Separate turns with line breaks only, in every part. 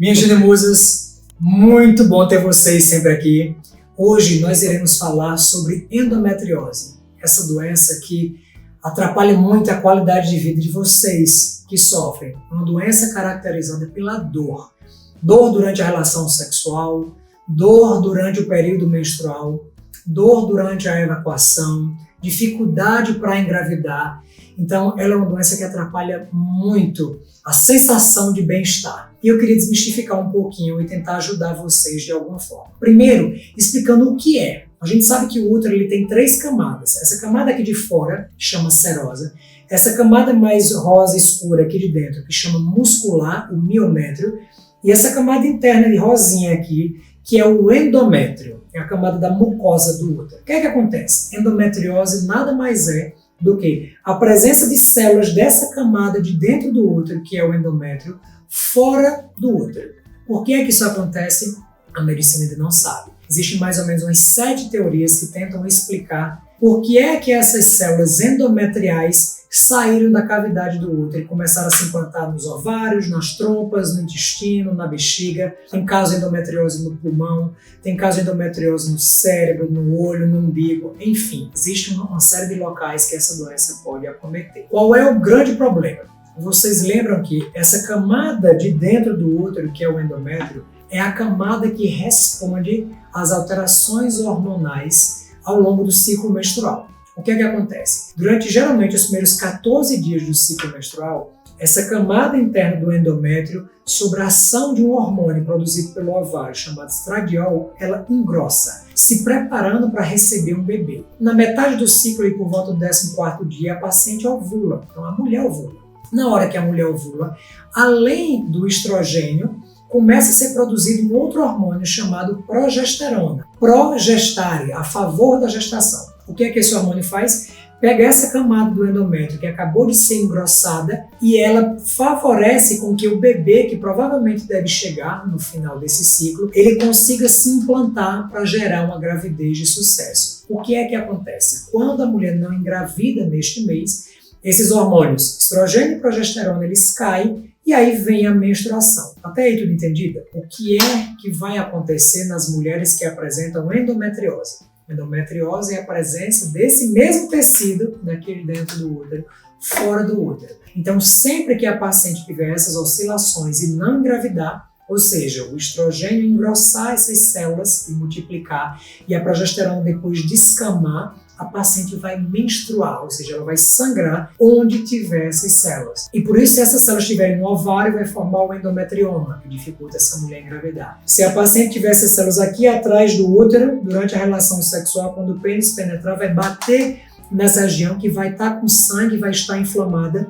Minhas genemusas, muito bom ter vocês sempre aqui. Hoje nós iremos falar sobre endometriose, essa doença que atrapalha muito a qualidade de vida de vocês que sofrem. Uma doença caracterizada pela dor. Dor durante a relação sexual, dor durante o período menstrual, dor durante a evacuação, dificuldade para engravidar. Então, ela é uma doença que atrapalha muito a sensação de bem-estar. E eu queria desmistificar um pouquinho e tentar ajudar vocês de alguma forma. Primeiro, explicando o que é. A gente sabe que o útero ele tem 3 camadas. Essa camada aqui de fora, que chama serosa. Essa camada mais rosa escura aqui de dentro, que chama muscular, o miométrio. E essa camada interna de rosinha aqui, que é o endométrio. É a camada da mucosa do útero. O que é que acontece? Endometriose nada mais é do que a presença de células dessa camada de dentro do útero, que é o endométrio, fora do útero. Por que é que isso acontece? A medicina ainda não sabe. Existem mais ou menos umas 7 teorias que tentam explicar por que é que essas células endometriais saíram da cavidade do útero e começaram a se implantar nos ovários, nas trompas, no intestino, na bexiga. Tem caso de endometriose no pulmão, tem caso de endometriose no cérebro, no olho, no umbigo, enfim. Existe uma série de locais que essa doença pode acometer. Qual é o grande problema? Vocês lembram que essa camada de dentro do útero, que é o endométrio, é a camada que responde às alterações hormonais ao longo do ciclo menstrual. O que é que acontece? Durante geralmente os primeiros 14 dias do ciclo menstrual, essa camada interna do endométrio, sob a ação de um hormônio produzido pelo ovário chamado estradiol, ela engrossa, se preparando para receber um bebê. Na metade do ciclo, e por volta do 14º dia, a paciente ovula, então a mulher ovula. Na hora que a mulher ovula, além do estrogênio, começa a ser produzido um outro hormônio chamado progesterona. Progestare, a favor da gestação. O que é que esse hormônio faz? Pega essa camada do endométrio que acabou de ser engrossada e ela favorece com que o bebê, que provavelmente deve chegar no final desse ciclo, ele consiga se implantar para gerar uma gravidez de sucesso. O que é que acontece? Quando a mulher não engravida neste mês, esses hormônios, estrogênio e progesterona, eles caem e aí vem a menstruação. Até aí tudo entendido? O que é que vai acontecer nas mulheres que apresentam endometriose? Endometriose é a presença desse mesmo tecido daquele dentro do útero, fora do útero. Então, sempre que a paciente tiver essas oscilações e não engravidar, ou seja, o estrogênio engrossar essas células e multiplicar, e a progesterona depois descamar, a paciente vai menstruar, ou seja, ela vai sangrar onde tiver essas células. E por isso, se essas células estiverem no ovário, vai formar o endometrioma, que dificulta essa mulher engravidar. Se a paciente tiver essas células aqui atrás do útero, durante a relação sexual, quando o pênis penetrar, vai bater nessa região que vai estar com sangue, vai estar inflamada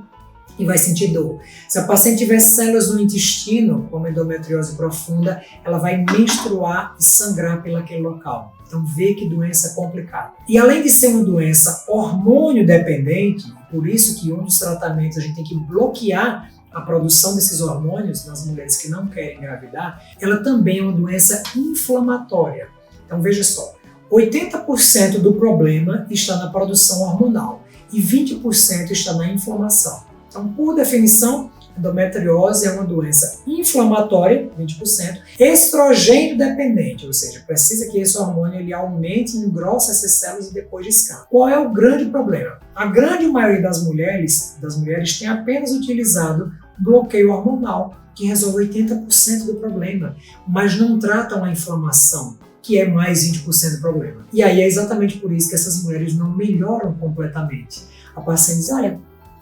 e vai sentir dor. Se a paciente tiver células no intestino, como endometriose profunda, ela vai menstruar e sangrar pelaquele local. Então vê que doença complicada. E além de ser uma doença hormônio dependente, por isso que um dos tratamentos a gente tem que bloquear a produção desses hormônios nas mulheres que não querem engravidar, ela também é uma doença inflamatória. Então veja só, 80% do problema está na produção hormonal e 20% está na inflamação. Então, por definição, endometriose é uma doença inflamatória, 20%, estrogênio dependente, ou seja, precisa que esse hormônio ele aumente, engrosse essas células e depois descampe. Qual é o grande problema? A grande maioria das mulheres tem apenas utilizado bloqueio hormonal, que resolve 80% do problema, mas não tratam a inflamação, que é mais 20% do problema. E aí é exatamente por isso que essas mulheres não melhoram completamente. A paciente diz, olha,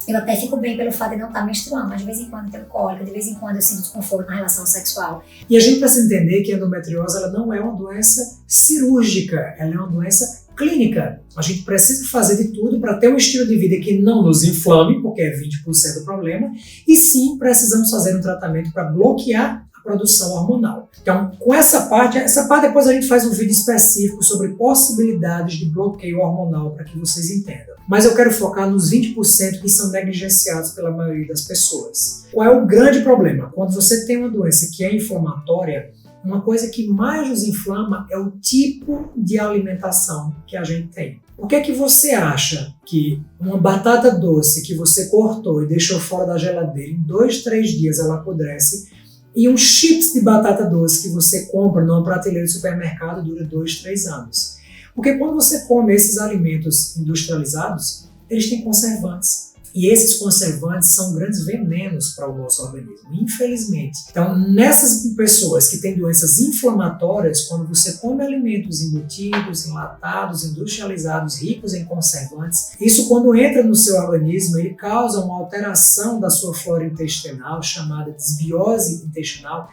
eu até fico bem pelo fato de não estar menstruando, mas de vez em quando eu tenho cólica, de vez em quando eu sinto desconforto na relação sexual.
E a gente precisa entender que a endometriose ela não é uma doença cirúrgica, ela é uma doença clínica. A gente precisa fazer de tudo para ter um estilo de vida que não nos inflame, porque é 20% do problema, e sim precisamos fazer um tratamento para bloquear a produção hormonal. Então, com essa parte depois a gente faz um vídeo específico sobre possibilidades de bloqueio hormonal para que vocês entendam. Mas eu quero focar nos 20% que são negligenciados pela maioria das pessoas. Qual é o grande problema? Quando você tem uma doença que é inflamatória, uma coisa que mais nos inflama é o tipo de alimentação que a gente tem. Por que é que você acha que uma batata doce que você cortou e deixou fora da geladeira, em 2, 3 dias ela apodrece, E um chips de batata doce que você compra numa prateleira de supermercado dura 2, 3 anos. Porque quando você come esses alimentos industrializados, eles têm conservantes. E esses conservantes são grandes venenos para o nosso organismo, infelizmente. Então, nessas pessoas que têm doenças inflamatórias, quando você come alimentos embutidos, enlatados, industrializados, ricos em conservantes, isso quando entra no seu organismo, ele causa uma alteração da sua flora intestinal, chamada desbiose intestinal,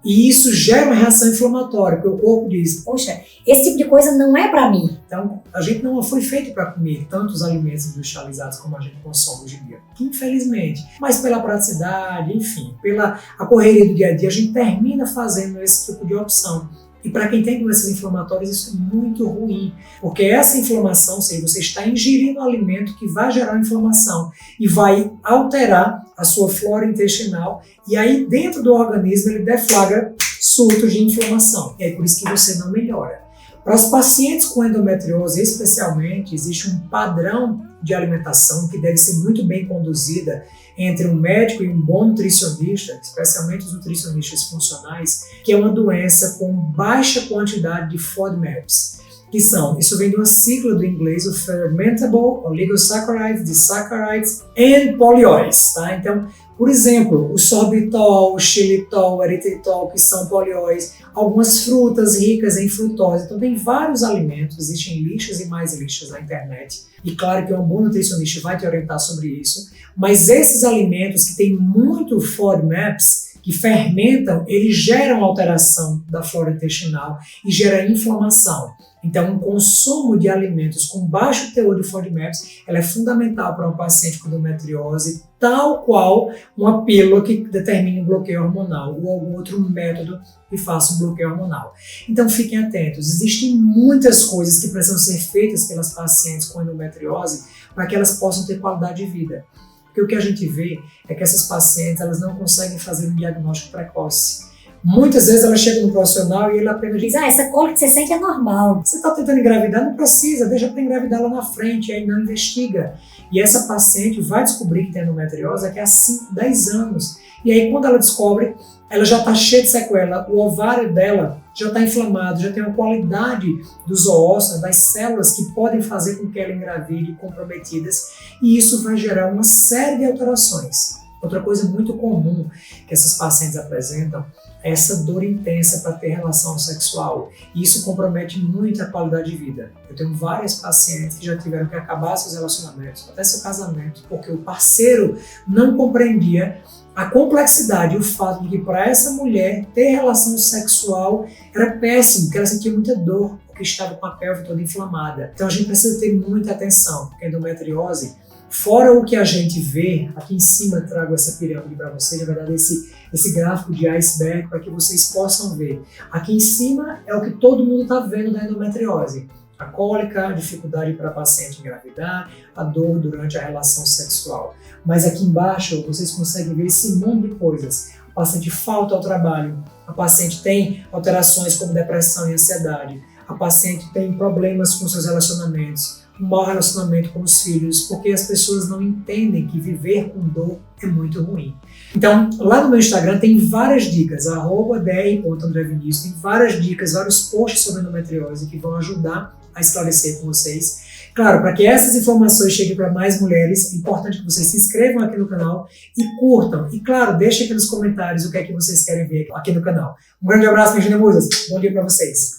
e isso gera uma reação inflamatória, porque o corpo diz,
poxa, esse tipo de coisa não é para mim.
Então, a gente não foi feito para comer tantos alimentos industrializados como a gente consome hoje em dia, infelizmente. Mas pela praticidade, enfim, pela a correria do dia a dia, a gente termina fazendo esse tipo de opção. E para quem tem doenças inflamatórias, isso é muito ruim, porque essa inflamação, ou seja, você está ingerindo um alimento que vai gerar inflamação e vai alterar a sua flora intestinal, e aí dentro do organismo ele deflagra surtos de inflamação, e é por isso que você não melhora. Para os pacientes com endometriose, especialmente, existe um padrão de alimentação que deve ser muito bem conduzida entre um médico e um bom nutricionista, especialmente os nutricionistas funcionais, que é uma doença com baixa quantidade de FODMAPs, que são, isso vem de uma sigla do inglês, o Fermentable Oligosaccharides, Disaccharides and Polyols, tá? Então, por exemplo, o sorbitol, o xilitol, o eritritol, que são polióis, algumas frutas ricas em frutose. Então tem vários alimentos, existem listas e mais listas na internet. E claro que um bom nutricionista vai te orientar sobre isso. Mas esses alimentos que têm muito FODMAPs, que fermentam, eles geram alteração da flora intestinal e geram inflamação. Então, um consumo de alimentos com baixo teor de FODMAPs ela é fundamental para um paciente com endometriose, tal qual uma pílula que determine um bloqueio hormonal ou algum outro método que faça um bloqueio hormonal. Então, fiquem atentos. Existem muitas coisas que precisam ser feitas pelas pacientes com endometriose para que elas possam ter qualidade de vida. Porque o que a gente vê é que essas pacientes elas não conseguem fazer um diagnóstico precoce. Muitas vezes ela chega no profissional e ele apenas diz,
essa cólica que você sente é normal.
Você está tentando engravidar? Não precisa, deixa para engravidar lá na frente, e aí não investiga. E essa paciente vai descobrir que tem endometriose daqui a 5, 10 anos. E aí quando ela descobre, ela já está cheia de sequela, o ovário dela já está inflamado, já tem uma qualidade dos oócitos, das células que podem fazer com que ela engravide comprometidas, e isso vai gerar uma série de alterações. Outra coisa muito comum que essas pacientes apresentam é essa dor intensa para ter relação sexual. E isso compromete muito a qualidade de vida. Eu tenho várias pacientes que já tiveram que acabar seus relacionamentos, até seu casamento, porque o parceiro não compreendia a complexidade e o fato de que para essa mulher ter relação sexual era péssimo, porque ela sentia muita dor, porque estava com a pelve toda inflamada. Então a gente precisa ter muita atenção, porque a endometriose, fora o que a gente vê, aqui em cima eu trago essa pirâmide para vocês, na verdade esse gráfico de iceberg para que vocês possam ver. Aqui em cima é o que todo mundo está vendo da endometriose. A cólica, a dificuldade para a paciente engravidar, a dor durante a relação sexual. Mas aqui embaixo vocês conseguem ver esse monte de coisas. A paciente falta ao trabalho, a paciente tem alterações como depressão e ansiedade, a paciente tem problemas com seus relacionamentos, um mau relacionamento com os filhos, porque as pessoas não entendem que viver com dor é muito ruim. Então, lá no meu Instagram tem várias dicas, @dr.andrevinicius, tem várias dicas, vários posts sobre endometriose que vão ajudar a esclarecer com vocês. Claro, para que essas informações cheguem para mais mulheres, é importante que vocês se inscrevam aqui no canal e curtam. E claro, deixem aqui nos comentários o que é que vocês querem ver aqui no canal. Um grande abraço, minhas genemusas. Bom dia para vocês.